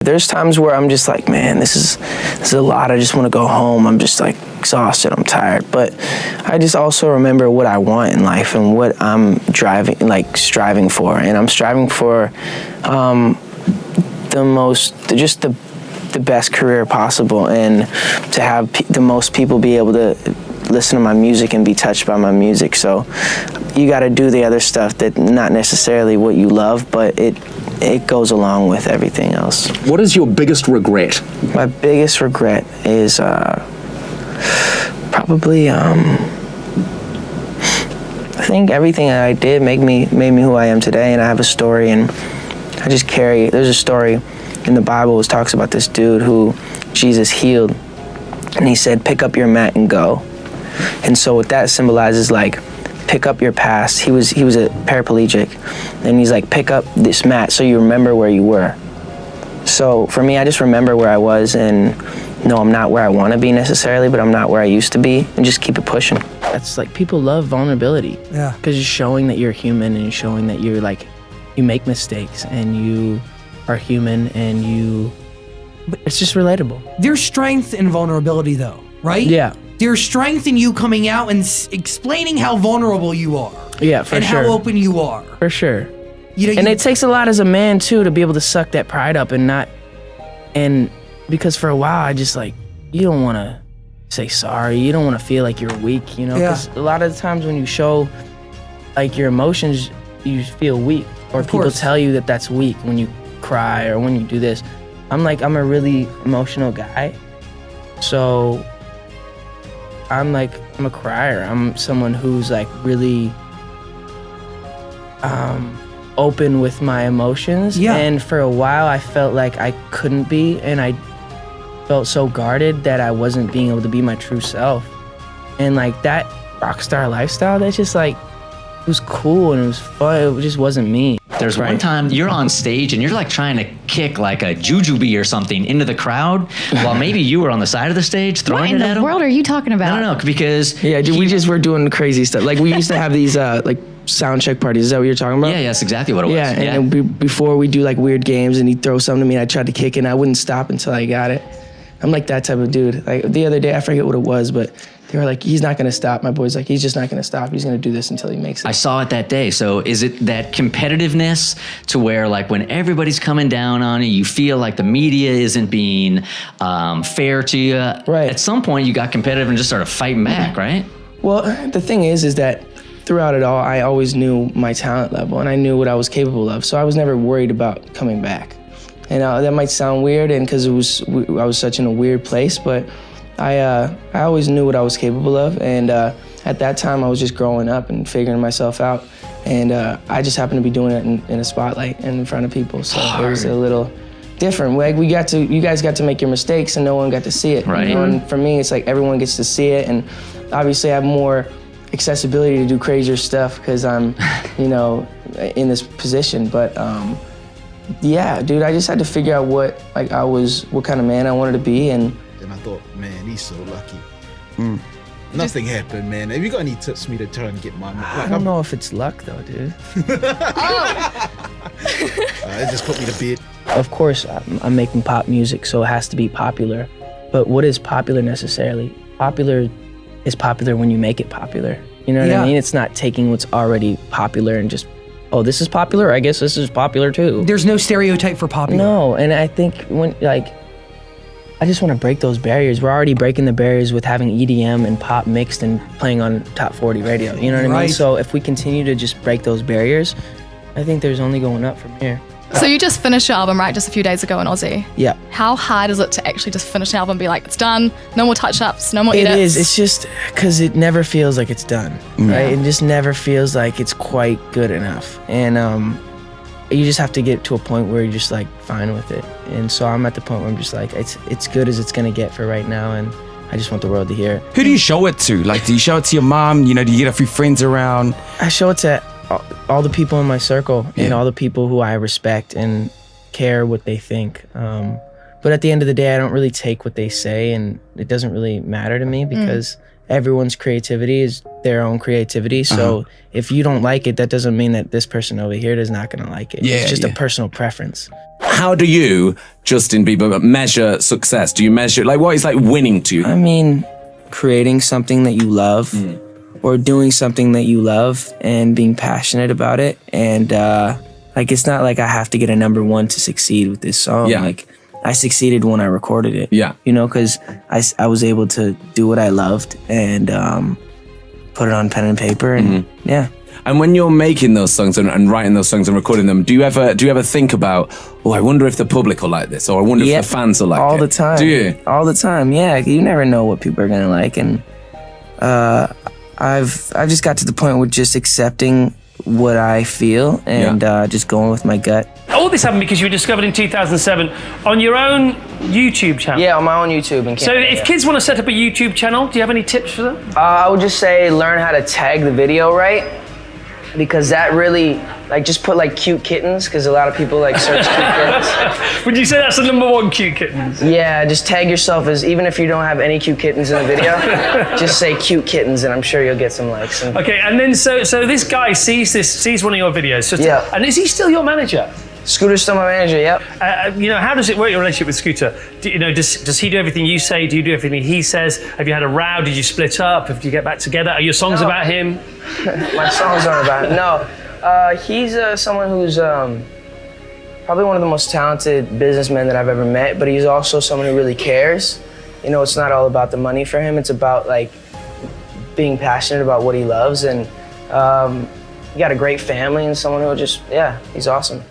There's times where I'm just like, man, this is a lot. I just want to go home. I'm just like exhausted. I'm tired. But I just also remember what I want in life and what I'm striving for. And I'm striving for the best career possible, and to have the most people be able to listen to my music and be touched by my music. So you got to do the other stuff that not necessarily what you love, but it goes along with everything else. What is your biggest regret? My biggest regret is probably I think everything that I did made me who I am today, and I have a story, and there's a story in the Bible which talks about this dude who Jesus healed, and he said, pick up your mat and go. And so what that symbolizes, like, pick up your past. He was a paraplegic, and he's like, pick up this mat so you remember where you were. So for me, I just remember where I was, and no, I'm not where I want to be necessarily, but I'm not where I used to be, and just keep it pushing. That's like, people love vulnerability. Yeah. Because you're showing that you're human, and you're showing that you're like, you make mistakes, and you are human, and it's just relatable. There's strength in vulnerability though, right? Yeah. There's strength in you coming out and explaining how vulnerable you are. Yeah, for and sure. And how open you are. For sure. And it takes a lot as a man too to be able to suck that pride up and because for a while I just like, you don't want to say sorry. You don't want to feel like you're weak, you know? Because a lot of the times when you show like your emotions, you feel weak, or people tell you that that's weak when you cry or when you do this. I'm a really emotional guy, so I'm a crier. I'm someone who's like really open with my emotions. Yeah. And for a while I felt like I couldn't be, and I felt so guarded that I wasn't being able to be my true self. And like that rock star lifestyle, that's just like, it was cool and it was fun. It just wasn't me. There's one time you're on stage and you're like trying to kick like a jujube or something into the crowd, while maybe you were on the side of the stage throwing it at him. What in the world are you talking about? No, because we just were doing crazy stuff. Like we used to have these like sound check parties. Is that what you're talking about? Yeah, that's exactly what it was. Yeah, and then before we do like weird games, and he'd throw something to me, and I tried to kick it, and I wouldn't stop until I got it. I'm like that type of dude. Like the other day, I forget what it was, but they were like, he's not gonna stop. My boy's like, he's just not gonna stop. He's gonna do this until he makes it. I saw it that day. So is it that competitiveness to where like when everybody's coming down on you, you feel like the media isn't being fair to you? Right. At some point you got competitive and just started fighting back, right? Well, the thing is that throughout it all, I always knew my talent level, and I knew what I was capable of. So I was never worried about coming back. And that might sound weird, and because I was such in a weird place, but I always knew what I was capable of, and at that time I was just growing up and figuring myself out, and I just happened to be doing it in a spotlight and in front of people, so it was a little different. Like you guys got to make your mistakes, and no one got to see it. Right. You know? And for me, it's like everyone gets to see it, and obviously I have more accessibility to do crazier stuff because I'm, in this position, but. Yeah, dude, I just had to figure out what kind of man I wanted to be, and I thought, man, he's so lucky. Nothing happened, man. Have you got any tips for me to try and get my... I don't know if it's luck though, dude. It just put me to bed. Of course, I'm making pop music, so it has to be popular. But what is popular necessarily? Popular is popular when you make it popular. You know what I mean? It's not taking what's already popular and just, oh, this is popular, I guess this is popular too. There's no stereotype for popular. No, and I think I just want to break those barriers. We're already breaking the barriers with having EDM and pop mixed and playing on top 40 radio. You know what I mean? So if we continue to just break those barriers, I think there's only going up from here. So you just finished your album, right? Just a few days ago in Aussie. Yeah. How hard is it to actually just finish an album and be like, it's done, no more touch-ups, no more edits? It is. It's just because it never feels like it's done, right? It just never feels like it's quite good enough. And you just have to get to a point where you're just like fine with it. And so I'm at the point where I'm just like, it's good as it's gonna get for right now, and I just want the world to hear it. Who do you show it to? Like, do you show it to your mom? Do you get a few friends around? I show it to all the people in my circle and all the people who I respect and care what they think. But at the end of the day, I don't really take what they say, and it doesn't really matter to me because everyone's creativity is their own creativity. So if you don't like it, that doesn't mean that this person over here is not gonna like it. It's just a personal preference. how do you, Justin Bieber, measure success? Do you measure, like, what is like winning to you? I mean, creating something that you love or doing something that you love and being passionate about it. And like, it's not like I have to get a #1 to succeed with this song. Yeah. Like, I succeeded when I recorded it. Yeah. You know, because I was able to do what I loved and put it on pen and paper. And yeah. And when you're making those songs and writing those songs and recording them, do you ever think about, oh, I wonder if the public will like this, or I wonder if the fans will like it? All the time. Do you? All the time, yeah. You never know what people are gonna like, and I've just got to the point with just accepting what I feel and just going with my gut. All this happened because you were discovered in 2007 on your own YouTube channel. Yeah, on my own YouTube in Canada. So if kids want to set up a YouTube channel, do you have any tips for them? I would just say learn how to tag the video right, because that really, like, just put like cute kittens, because a lot of people like search cute kittens. Would you say that's the #1 cute kittens? Yeah, just tag yourself as, even if you don't have any cute kittens in the video, just say cute kittens, and I'm sure you'll get some likes. Okay, and then so this guy sees one of your videos. So Yeah. And is he still your manager? Scooter's still my manager, yep. You know, how does it work, your relationship with Scooter? Does he do everything you say? Do you do everything he says? Have you had a row? Did you split up? Did you get back together? Are your songs about him? My songs aren't about him. No, he's someone who's probably one of the most talented businessmen that I've ever met, but he's also someone who really cares. You know, it's not all about the money for him. It's about, like, being passionate about what he loves, and he got a great family and someone who just, yeah, he's awesome.